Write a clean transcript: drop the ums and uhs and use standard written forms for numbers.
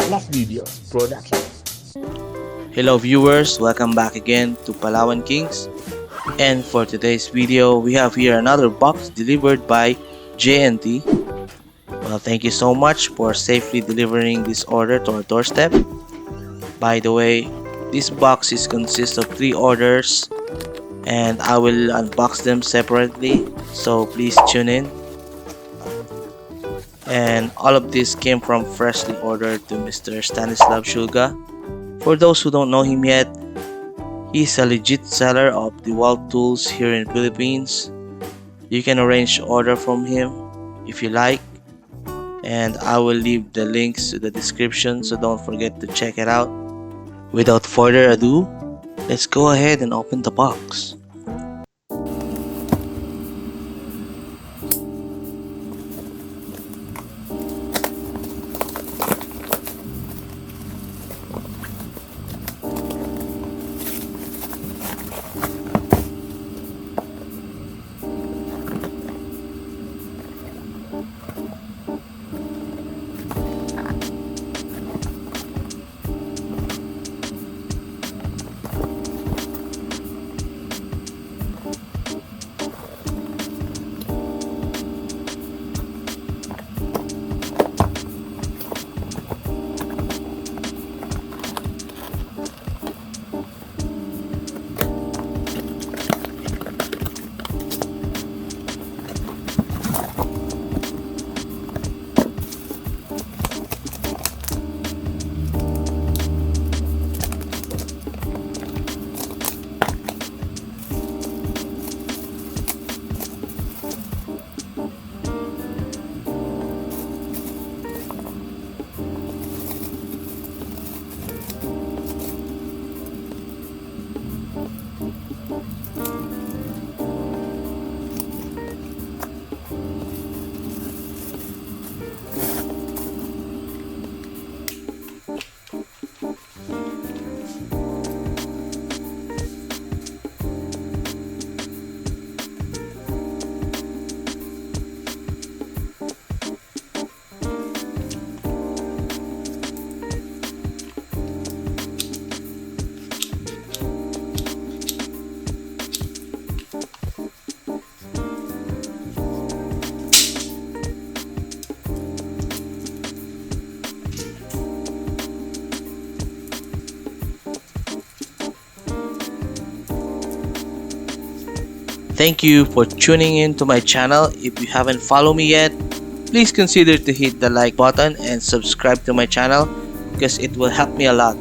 Plus Videos Production. Hello viewers, welcome back again to Palawan Kings. And for today's video, we have here another box delivered by JNT. Well, thank you so much for safely delivering this order to our doorstep. By the way, this box consists of 3 orders and I will unbox them separately, so please tune in. And all of this came from freshly ordered to Mr. Stanislav Shulga. For those who don't know him yet, he's a legit seller of DEWALT tools here in Philippines. You can arrange order from him if you like, and I will leave the links to the description, so don't forget to check it out. Without further ado, let's go ahead and open the box. Thank you for tuning in to my channel. If you haven't followed me yet, please consider to hit the like button and subscribe to my channel because it will help me a lot.